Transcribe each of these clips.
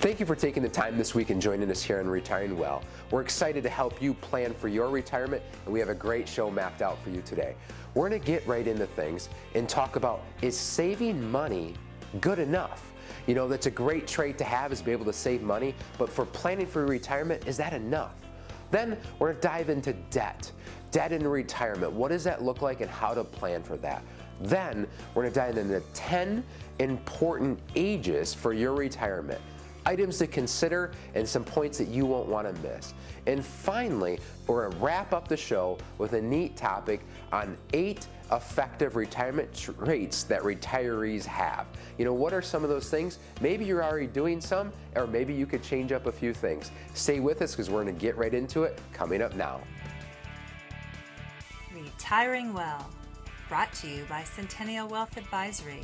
Thank you for taking the time this week and joining us here on Retiring Well. We're excited to help you plan for your retirement, and we have a great show mapped out for you today. We're going to get right into things and talk about, is saving money good enough? You know, that's a great trait to have, is to be able to save money, but for planning for retirement, is that enough? Then we're going to dive into debt. Debt in retirement, what does that look like and how to plan for that? Then we're going to dive into 10 important ages for your retirement. Items to consider and some points that you won't want to miss. And finally, we're going to wrap up the show with a neat topic on 8 effective retirement traits that retirees have. You know, what are some of those things? Maybe you're already doing some, or maybe you could change up a few things. Stay with us because we're going to get right into it coming up now. Retiring Well, brought to you by Centennial Wealth Advisory,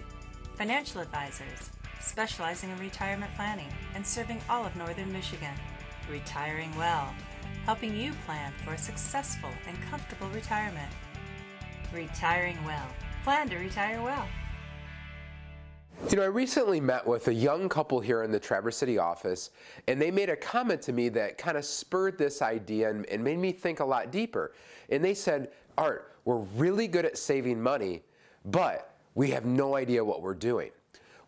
financial advisors specializing in retirement planning and serving all of Northern Michigan. Retiring Well, helping you plan for a successful and comfortable retirement. Retiring Well, plan to retire well. You know, I recently met with a young couple here in the Traverse City office, and they made a comment to me that kind of spurred this idea and made me think a lot deeper. And they said, Art, we're really good at saving money, but we have no idea what we're doing.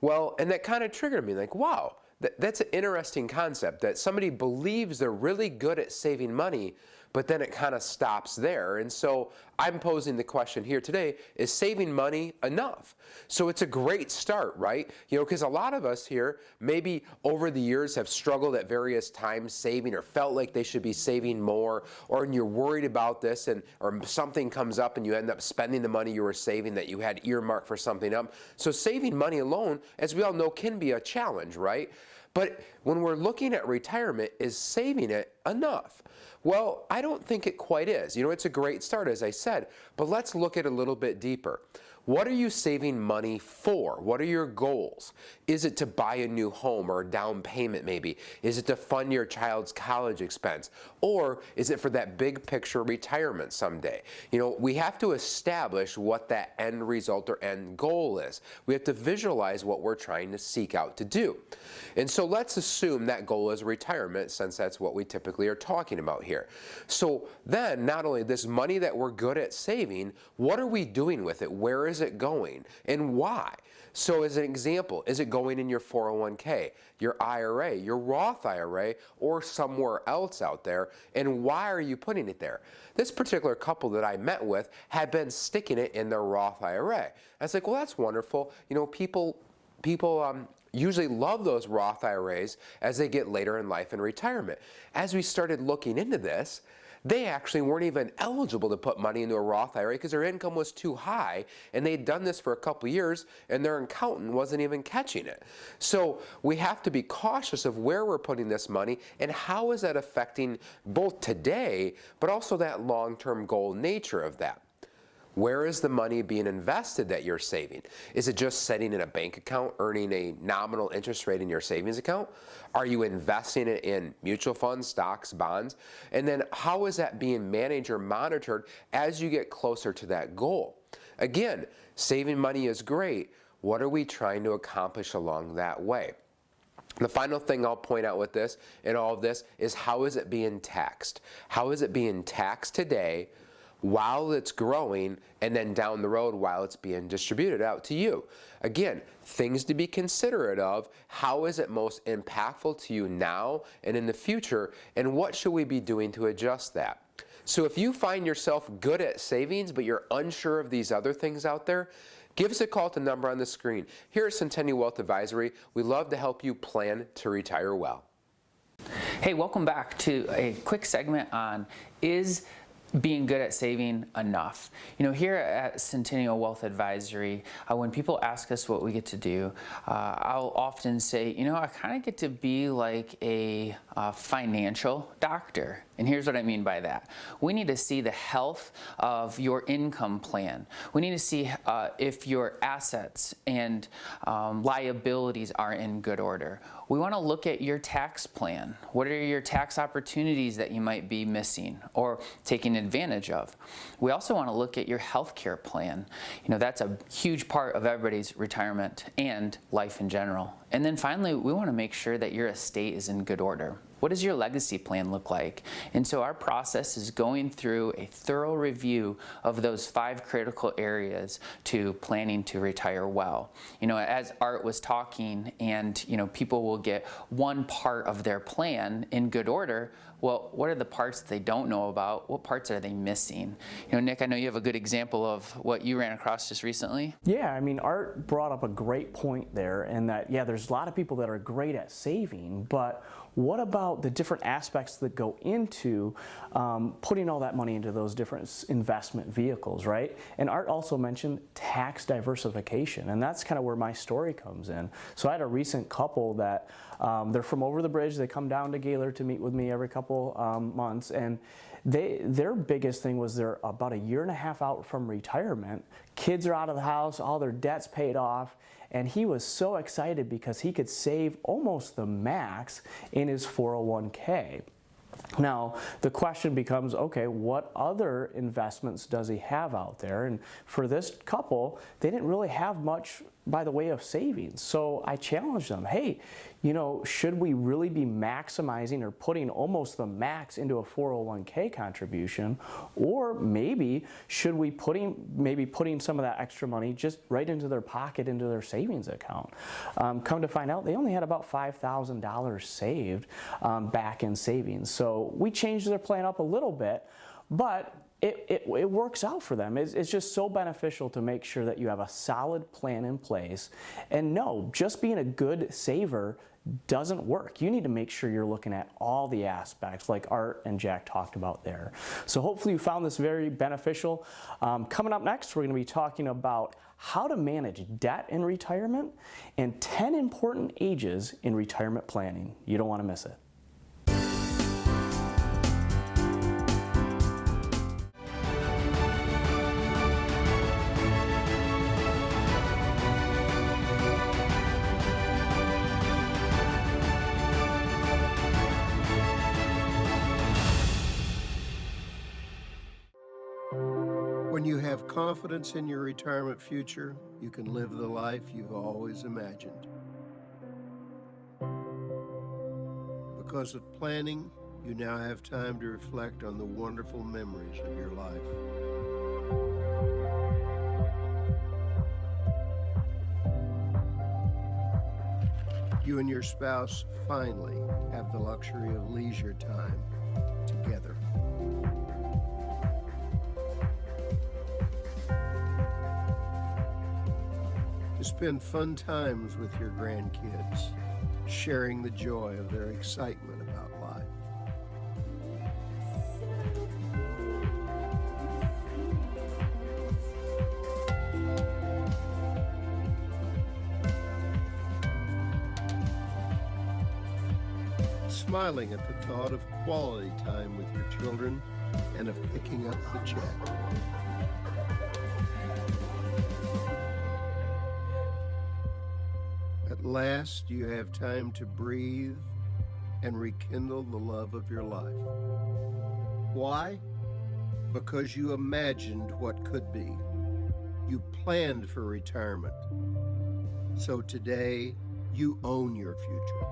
Well, and that kind of triggered me, like, wow, that's an interesting concept, that somebody believes they're really good at saving money, but then it kind of stops there. And so I'm posing the question here today, is saving money enough? So it's a great start, right? You know, because a lot of us here maybe over the years have struggled at various times saving, or felt like they should be saving more, or you're worried about this, or something comes up and you end up spending the money you were saving that you had earmarked for something else. So saving money alone, as we all know, can be a challenge, right? But when we're looking at retirement, is saving it enough? Well, I don't think it quite is. You know, it's a great start, as I said, but let's look at it a little bit deeper. What are you saving money for? What are your goals? Is it to buy a new home or a down payment maybe? Is it to fund your child's college expense? Or is it for that big picture retirement someday? You know, we have to establish what that end result or end goal is. We have to visualize what we're trying to seek out to do. And so let's assume that goal is retirement, since that's what we typically are talking about here. So then, not only this money that we're good at saving, what are we doing with it? Where is it going and why? So as an example, is it going in your 401k, your IRA, your Roth IRA, or somewhere else out there? And why are you putting it there? This particular couple that I met with had been sticking it in their Roth IRA. I was like, well, that's wonderful. You know, people usually love those Roth IRAs as they get later in life in retirement. As we started looking into this, they actually weren't even eligible to put money into a Roth IRA because their income was too high, and they'd done this for a couple years and their accountant wasn't even catching it. So we have to be cautious of where we're putting this money and how is that affecting both today but also that long-term goal nature of that. Where is the money being invested that you're saving? Is it just sitting in a bank account earning a nominal interest rate in your savings account? Are you investing it in mutual funds, stocks, bonds? And then how is that being managed or monitored as you get closer to that goal? Again, saving money is great. What are we trying to accomplish along that way? The final thing I'll point out with this and all of this is, how is it being taxed? How is it being taxed today while it's growing, and then down the road while it's being distributed out to you? Again, things to be considerate of. How is it most impactful to you now and in the future, and what should we be doing to adjust that? So if you find yourself good at savings but you're unsure of these other things out there, give us a call at the number on the screen. Here at Centennial Wealth Advisory, we love to help you plan to retire well. Hey, welcome back to a quick segment on, is being good at saving enough? You know, here at Centennial Wealth Advisory, when people ask us what we get to do, I'll often say, you know, I kind of get to be like a financial doctor. And here's what I mean by that. We need to see the health of your income plan. We need to see if your assets and liabilities are in good order. We want to look at your tax plan. What are your tax opportunities that you might be missing or taking advantage of. We also want to look at your health care plan. That's a huge part of everybody's retirement and life in general. And then finally, we want to make sure that your estate is in good order. What does your legacy plan look like? And so our process is going through a thorough review of those 5 critical areas to planning to retire well. As Art was talking, and people will get one part of their plan in good order. Well, what are the parts they don't know about? What parts are they missing? Nick, I know you have a good example of what you ran across just recently. Yeah, Art brought up a great point there, in that, there's a lot of people that are great at saving, but what about the different aspects that go into putting all that money into those different investment vehicles, right? And Art also mentioned tax diversification, and that's kind of where my story comes in. So I had a recent couple that they're from over the bridge. They come down to Gaylord to meet with me every couple months, and their biggest thing was they're about a year and a half out from retirement. Kids are out of the house, all their debts paid off, and he was so excited because he could save almost the max in his 401k. Now, the question becomes, okay, what other investments does he have out there? And for this couple, they didn't really have much by the way of savings. So I challenged them, hey, should we really be maximizing or putting almost the max into a 401k contribution? Or maybe should we putting some of that extra money just right into their pocket, into their savings account? Come to find out, they only had about $5,000 saved back in savings. So we changed their plan up a little bit, but it works out for them. It's just so beneficial to make sure that you have a solid plan in place. And no, just being a good saver doesn't work. You need to make sure you're looking at all the aspects like Art and Jack talked about there. So hopefully you found this very beneficial. Coming up next, we're going to be talking about how to manage debt in retirement and 10 important ages in retirement planning. You don't want to miss it. When you have confidence in your retirement future, you can live the life you've always imagined. Because of planning, you now have time to reflect on the wonderful memories of your life. You and your spouse finally have the luxury of leisure time together. To spend fun times with your grandkids, sharing the joy of their excitement about life. Smiling at the thought of quality time with your children and of picking up the check. At last, you have time to breathe and rekindle the love of your life. Why? Because you imagined what could be. You planned for retirement. So today, you own your future.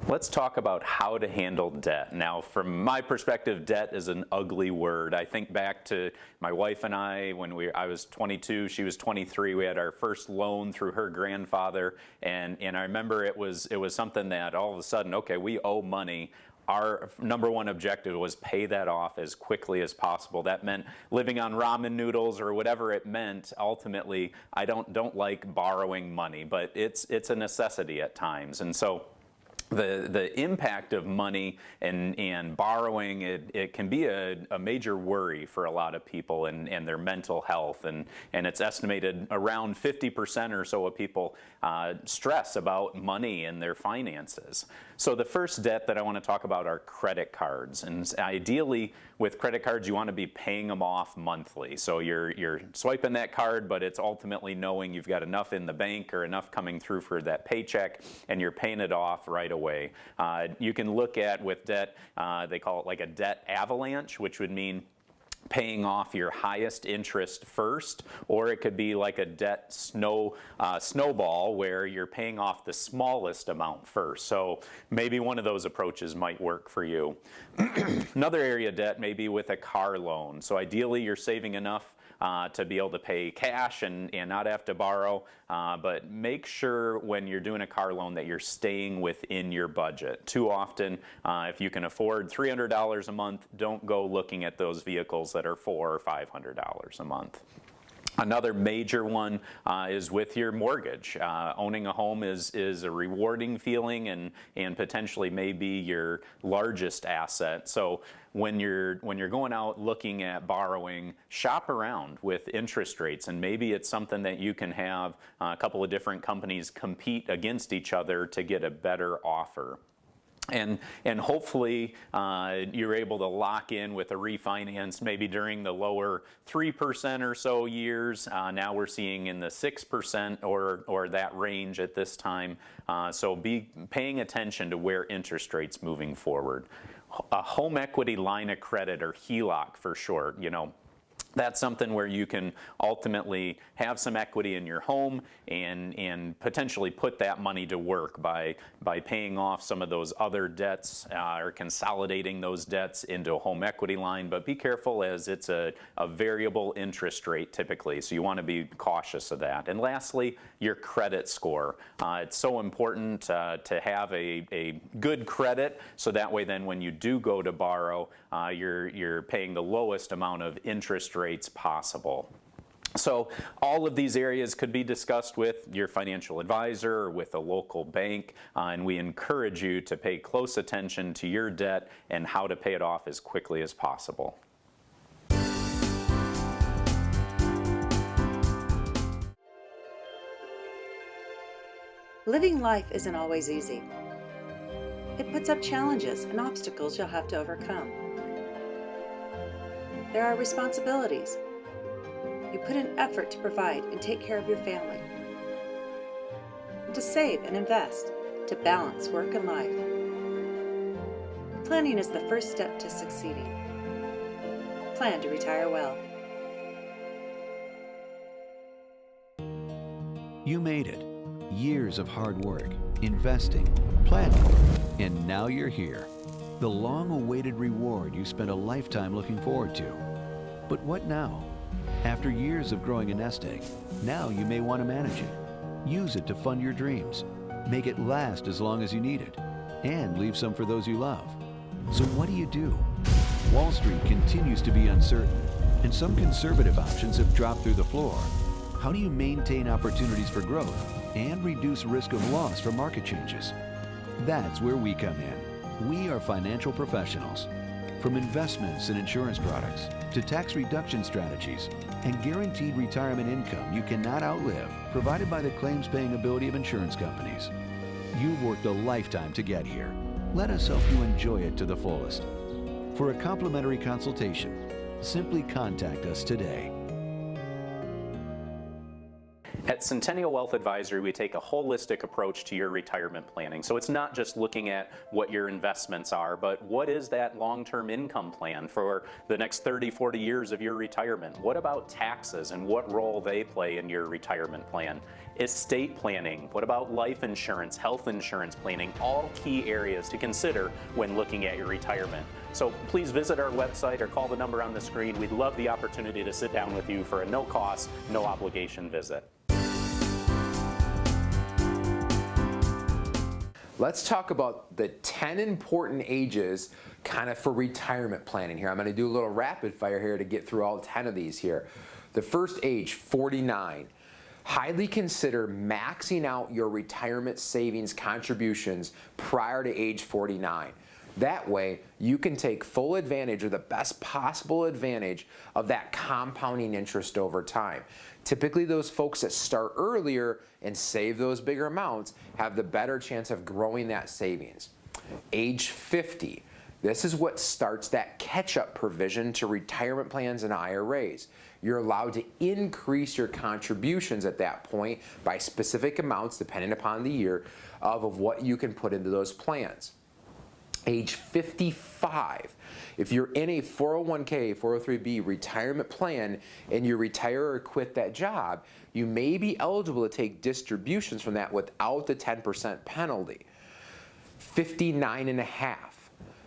Let's talk about how to handle debt. Now, from my perspective, debt is an ugly word. I think back to my wife and I when I was 22, she was 23. We had our first loan through her grandfather, and I remember it was something that all of a sudden, okay, we owe money. Our number one objective was pay that off as quickly as possible. That meant living on ramen noodles or whatever it meant. Ultimately, I don't like borrowing money, but it's a necessity at times, and so the impact of money and borrowing, it can be a major worry for a lot of people and their mental health. And it's estimated around 50% or so of people stress about money and their finances. So the first debt that I want to talk about are credit cards. And ideally, with credit cards, you want to be paying them off monthly. So you're swiping that card, but it's ultimately knowing you've got enough in the bank or enough coming through for that paycheck, and you're paying it off right away. You can look at, with debt, they call it like a debt avalanche, which would mean paying off your highest interest first, or it could be like a debt snowball where you're paying off the smallest amount first. So maybe one of those approaches might work for you. Another area of debt may be with a car loan. So ideally you're saving enough to be able to pay cash and not have to borrow, but make sure when you're doing a car loan that you're staying within your budget. Too often, if you can afford $300 a month, don't go looking at those vehicles that are $400 or $500 a month. Another major one is with your mortgage. Owning a home is a rewarding feeling and potentially may be your largest asset. So when you're going out looking at borrowing, shop around with interest rates, and maybe it's something that you can have a couple of different companies compete against each other to get a better offer. And hopefully you're able to lock in with a refinance maybe during the lower 3% or so years. Now we're seeing in the 6% or that range at this time. So be paying attention to where interest rates moving forward. A home equity line of credit, or HELOC for short, that's something where you can ultimately have some equity in your home and potentially put that money to work by paying off some of those other debts or consolidating those debts into a home equity line. But be careful, as it's a variable interest rate typically, so you want to be cautious of that. And lastly, your credit score. It's so important to have a good credit, so that way then when you do go to borrow, you're paying the lowest amount of interest rates possible. So all of these areas could be discussed with your financial advisor or with a local bank, and we encourage you to pay close attention to your debt and how to pay it off as quickly as possible. Living life isn't always easy. It puts up challenges and obstacles you'll have to overcome. There are responsibilities. You put in effort to provide and take care of your family, to save and invest, to balance work and life. Planning is the first step to succeeding. Plan to retire well. You made it. Years of hard work, investing, planning, and now you're here. The long-awaited reward you spent a lifetime looking forward to. But what now? After years of growing a nest egg, now you may want to manage it. Use it to fund your dreams. Make it last as long as you need it. And leave some for those you love. So what do? Wall Street continues to be uncertain, and some conservative options have dropped through the floor. How do you maintain opportunities for growth and reduce risk of loss from market changes? That's where we come in. We are financial professionals. From investments and insurance products to tax reduction strategies and guaranteed retirement income you cannot outlive, provided by the claims-paying ability of insurance companies. You've worked a lifetime to get here. Let us help you enjoy it to the fullest. For a complimentary consultation, simply contact us today. At Centennial Wealth Advisory, we take a holistic approach to your retirement planning. So it's not just looking at what your investments are, but what is that long-term income plan for the next 30, 40 years of your retirement? What about taxes and what role they play in your retirement plan? Estate planning, what about life insurance, health insurance planning, all key areas to consider when looking at your retirement. So please visit our website or call the number on the screen. We'd love the opportunity to sit down with you for a no-cost, no-obligation visit. Let's talk about the 10 important ages kind of for retirement planning here. I'm going to do a little rapid fire here to get through all 10 of these here. The first age, 49. highly consider maxing out your retirement savings contributions prior to age 49. That way, you can take full advantage or the best possible advantage of that compounding interest over time. Typically, those folks that start earlier and save those bigger amounts have the better chance of growing that savings. Age 50. This is what starts that catch-up provision to retirement plans and IRAs. You're allowed to increase your contributions at that point by specific amounts, depending upon the year, of what you can put into those plans. Age 55. If you're in a 401k, 403b retirement plan and you retire or quit that job, you may be eligible to take distributions from that without the 10% penalty. 59 and a half.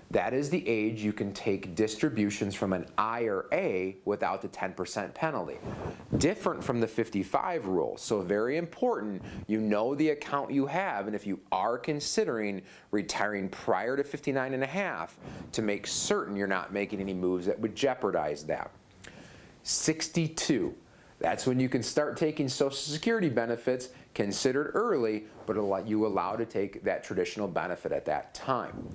That is the age you can take distributions from an IRA without the 10% penalty. Different from the 55 rule, so very important, you know the account you have, and if you are considering retiring prior to 59 and a half, to make certain you're not making any moves that would jeopardize that. 62. That's when you can start taking Social Security benefits considered early, but you allow to take that traditional benefit at that time.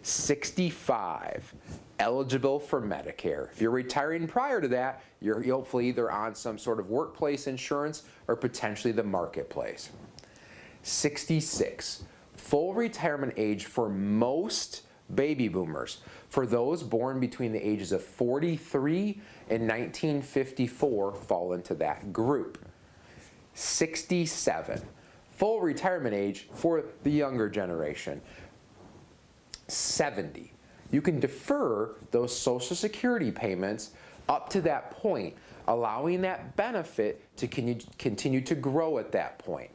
65, eligible for Medicare. If you're retiring prior to that, you're hopefully either on some sort of workplace insurance or potentially the marketplace. 66, full retirement age for most baby boomers. For those born between the ages of 43 and 1954 fall into that group. 67, full retirement age for the younger generation. 70. You can defer those Social Security payments up to that point, allowing that benefit to continue to grow at that point.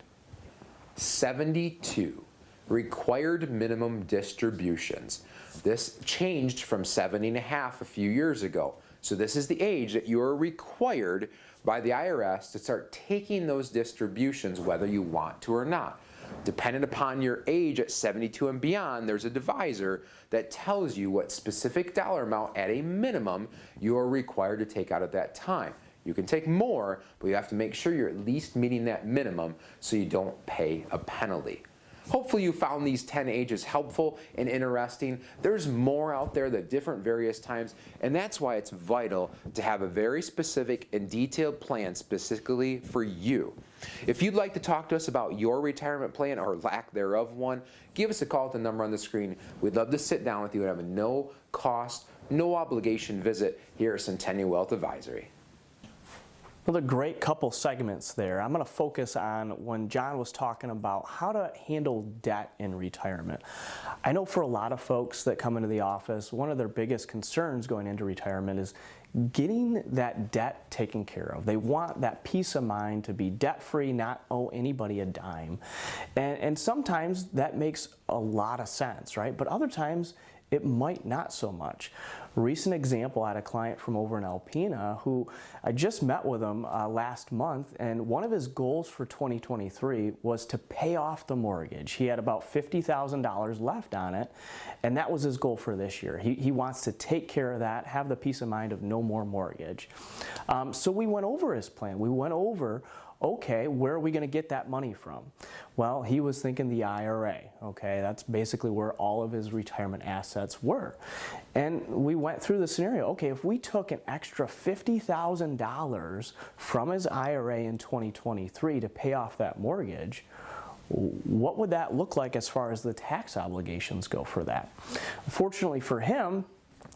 72. Required minimum distributions. This changed from 70 and a half a few years ago. So this is the age that you are required by the IRS to start taking those distributions whether you want to or not. Dependent upon your age at 72 and beyond, there's a divisor that tells you what specific dollar amount at a minimum you are required to take out at that time. You can take more, but you have to make sure you're at least meeting that minimum so you don't pay a penalty. Hopefully you found these 10 ages helpful and interesting. There's more out there at different various times, and that's why it's vital to have a very specific and detailed plan specifically for you. If you'd like to talk to us about your retirement plan or lack thereof one, give us a call at the number on the screen. We'd love to sit down with you and have a no cost, no obligation visit here at Centennial Wealth Advisory. Another great couple segments there. I'm going to focus on when John was talking about how to handle debt in retirement. I know for a lot of folks that come into the office, one of their biggest concerns going into retirement is getting that debt taken care of. They want that peace of mind to be debt-free, not owe anybody a dime. And sometimes that makes a lot of sense, right? But other times it might not so much. Recent example, I had a client from over in Alpena who I just met with him last month, and one of his goals for 2023 was to pay off the mortgage. He had about $50,000 left on it, and that was his goal for this year. He wants to take care of that, have the peace of mind of no more mortgage. So we went over his plan. We went over, okay, where are we going to get that money from? Well, he was thinking the IRA, okay? That's basically where all of his retirement assets were. And we went through the scenario, okay, if we took an extra $50,000 from his IRA in 2023 to pay off that mortgage, what would that look like as far as the tax obligations go for that? Fortunately for him,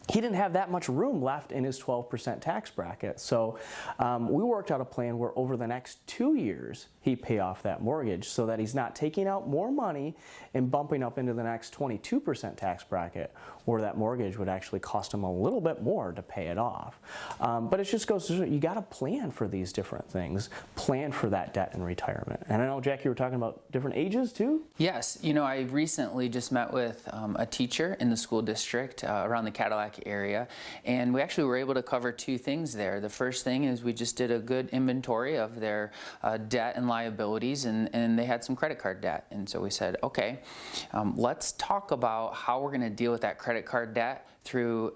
he didn't have that much room left in his 12% tax bracket. So we worked out a plan where over the next 2 years, he pay off that mortgage so that he's not taking out more money and bumping up into the next 22% tax bracket, where that mortgage would actually cost him a little bit more to pay it off. But it just goes to show you got to plan for these different things, plan for that debt in retirement. And I know, Jack, you were talking about different ages too? Yes, you know, I recently just met with a teacher in the school district around the Cadillac area, and we actually were able to cover two things there. The first thing is we just did a good inventory of their debt and liabilities, and they had some credit card debt. And so we said, okay, let's talk about how we're going to deal with that credit card debt through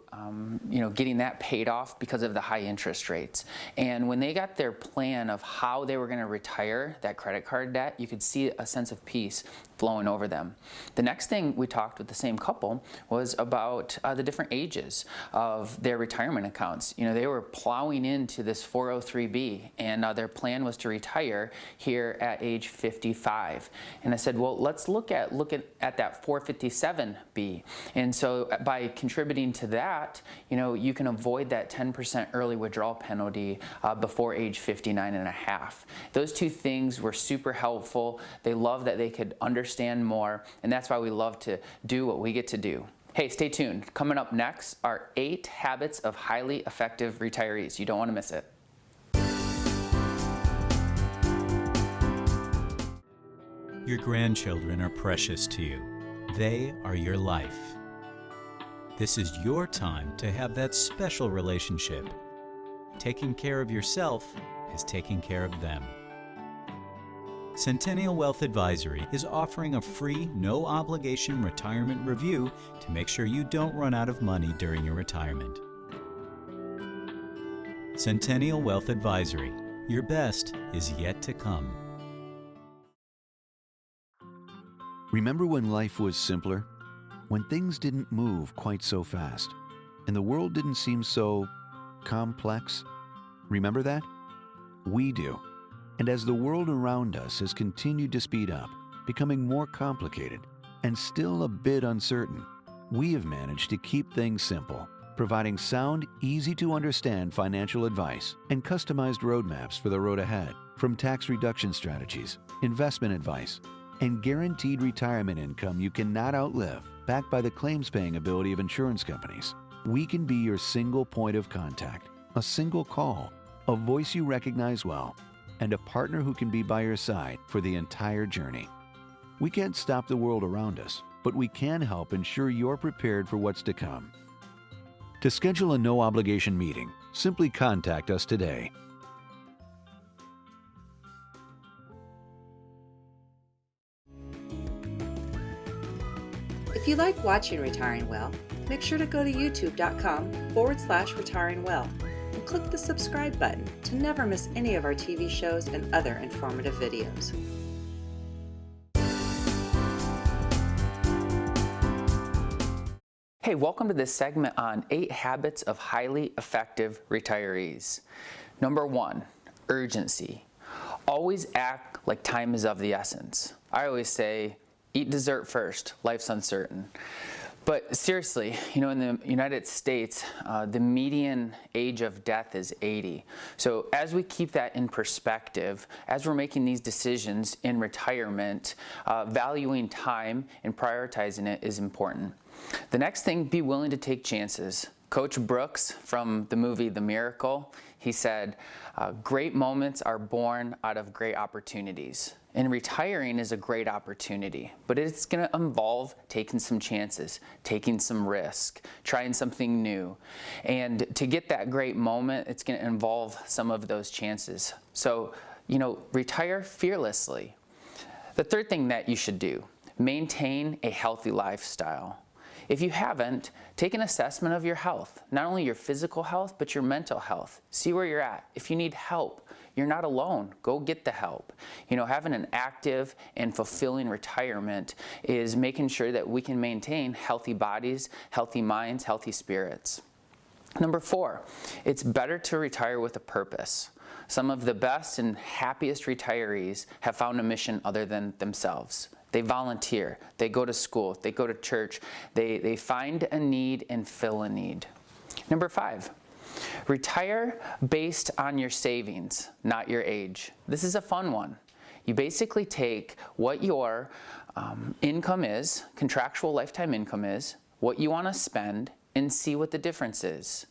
getting that paid off because of the high interest rates. And when they got their plan of how they were going to retire that credit card debt, you could see a sense of peace flowing over them. The next thing we talked with the same couple was about the different ages of their retirement accounts. They were plowing into this 403B, and their plan was to retire here at age 55. And I said, well, let's look at that 457B. And so by contributing to that, you can avoid that 10% early withdrawal penalty before age 59 and a half. Those two things were super helpful. They loved that they could understand more, and that's why we love to do what we get to do. Hey, stay tuned. Coming up next are 8 habits of highly effective retirees. You don't want to miss it. Your grandchildren are precious to you. They are your life. This is your time to have that special relationship. Taking care of yourself is taking care of them. Centennial Wealth Advisory is offering a free, no-obligation retirement review to make sure you don't run out of money during your retirement. Centennial Wealth Advisory. Your best is yet to come. Remember when life was simpler? When things didn't move quite so fast, and the world didn't seem so complex? Remember that? We do. And as the world around us has continued to speed up, becoming more complicated, and still a bit uncertain, we have managed to keep things simple, providing sound, easy-to-understand financial advice and customized roadmaps for the road ahead, from tax reduction strategies, investment advice, and guaranteed retirement income you cannot outlive, backed by the claims-paying ability of insurance companies. We can be your single point of contact, a single call, a voice you recognize well, and a partner who can be by your side for the entire journey. We can't stop the world around us, but we can help ensure you're prepared for what's to come. To schedule a no-obligation meeting, simply contact us today. If you like watching Retiring Well, make sure to go to youtube.com/retiringwell and click the subscribe button to never miss any of our TV shows and other informative videos. Hey, welcome to this segment on 8 habits of highly effective retirees. Number 1, urgency. Always act like time is of the essence. I always say, eat dessert first, life's uncertain. But seriously, in the United States, the median age of death is 80. So as we keep that in perspective, as we're making these decisions in retirement, valuing time and prioritizing it is important. The next thing, be willing to take chances. Coach Brooks from the movie The Miracle, he said, great moments are born out of great opportunities. And retiring is a great opportunity, but it's going to involve taking some chances, taking some risk, trying something new. And to get that great moment, it's going to involve some of those chances. So, retire fearlessly. The third thing that you should do, maintain a healthy lifestyle. If you haven't, take an assessment of your health, not only your physical health, but your mental health. See where you're at. If you need help, you're not alone. Go get the help. Having an active and fulfilling retirement is making sure that we can maintain healthy bodies, healthy minds, healthy spirits. Number 4, it's better to retire with a purpose. Some of the best and happiest retirees have found a mission other than themselves. They volunteer, they go to school, they go to church, they find a need and fill a need. Number 5, retire based on your savings, not your age. This is a fun one. You basically take what your income is, contractual lifetime income is, what you want to spend, and see what the difference is.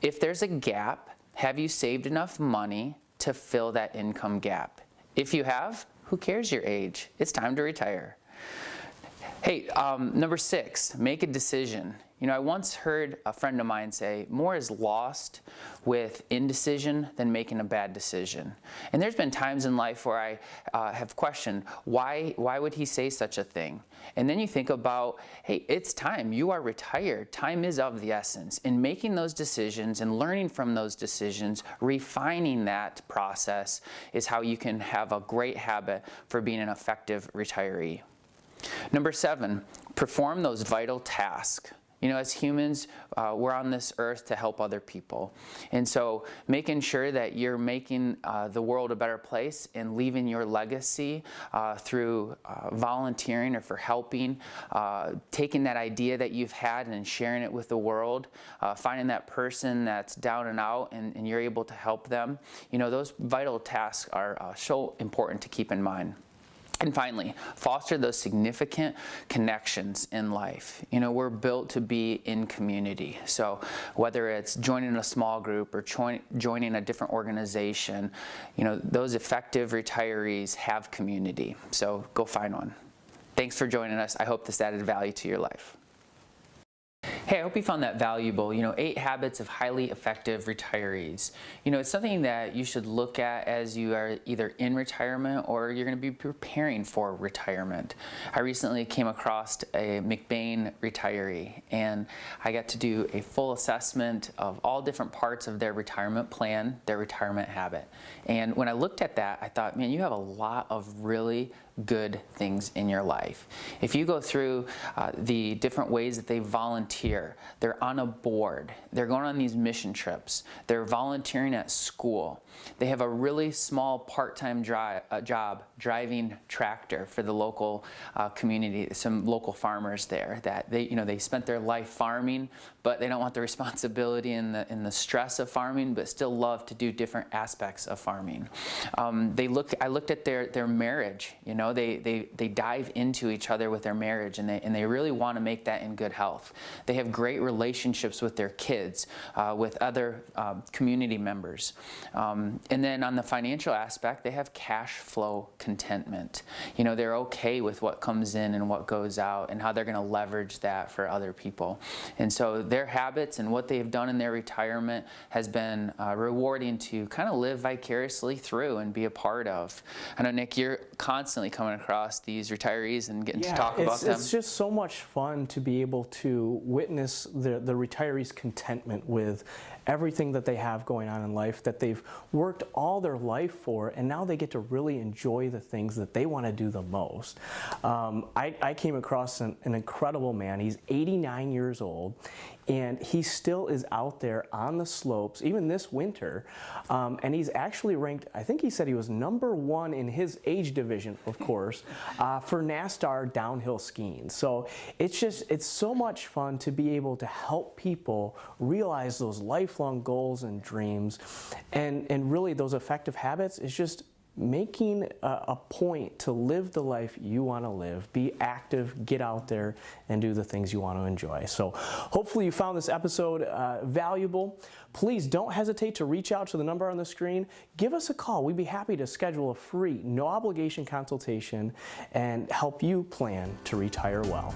If there's a gap, have you saved enough money to fill that income gap? If you have, who cares your age? It's time to retire. Hey, number 6, make a decision. You know, I once heard a friend of mine say, more is lost with indecision than making a bad decision. And there's been times in life where I have questioned, why would he say such a thing? And then you think about, hey, it's time. You are retired. Time is of the essence. In making those decisions and learning from those decisions, refining that process is how you can have a great habit for being an effective retiree. Number 7, perform those vital tasks. You know, as humans, we're on this earth to help other people. And so making sure that you're making the world a better place and leaving your legacy through volunteering or for helping, taking that idea that you've had and sharing it with the world, finding that person that's down and out and you're able to help them. You know, those vital tasks are so important to keep in mind. And finally, foster those significant connections in life. You know, we're built to be in community. So whether it's joining a small group or joining a different organization, you know, those effective retirees have community. So go find one. Thanks for joining us. I hope this added value to your life. Hey, I hope you found that valuable. You know, 8 habits of highly effective retirees. You know, it's something that you should look at as you are either in retirement or you're going to be preparing for retirement. I recently came across a McBain retiree, and I got to do a full assessment of all different parts of their retirement plan, their retirement habit. And when I looked at that, I thought, man, you have a lot of really good things in your life. If you go through the different ways that they volunteer, they're on a board, they're going on these mission trips, they're volunteering at school, they have a really small part-time job driving tractor for the local community, some local farmers there that they spent their life farming, but they don't want the responsibility and the stress of farming, but still love to do different aspects of farming. I looked at their marriage. You know, they dive into each other with their marriage, and they really want to make that in good health. They have great relationships with their kids, with other community members. And then on the financial aspect, they have cash flow contentment. You know, they're okay with what comes in and what goes out and how they're going to leverage that for other people. And so their habits and what they've done in their retirement has been rewarding to kind of live vicariously through and be a part of. I know, Nick, you're constantly coming across these retirees and getting to talk about them. It's just so much fun to be able to witness the retirees' contentment with everything that they have going on in life, that they've worked all their life for, and now they get to really enjoy the things that they want to do the most. I came across an incredible man. He's 89 years old, and he still is out there on the slopes, even this winter, and he's actually ranked, I think he said he was #1 in his age division, of course, for NASTAR downhill skiing. So it's so much fun to be able to help people realize those lifelong goals and dreams, and really those effective habits is just making a point to live the life you want to live, be active, get out there, and do the things you want to enjoy. So hopefully you found this episode valuable. Please don't hesitate to reach out to the number on the screen. Give us a call. We'd be happy to schedule a free, no obligation consultation and help you plan to retire well.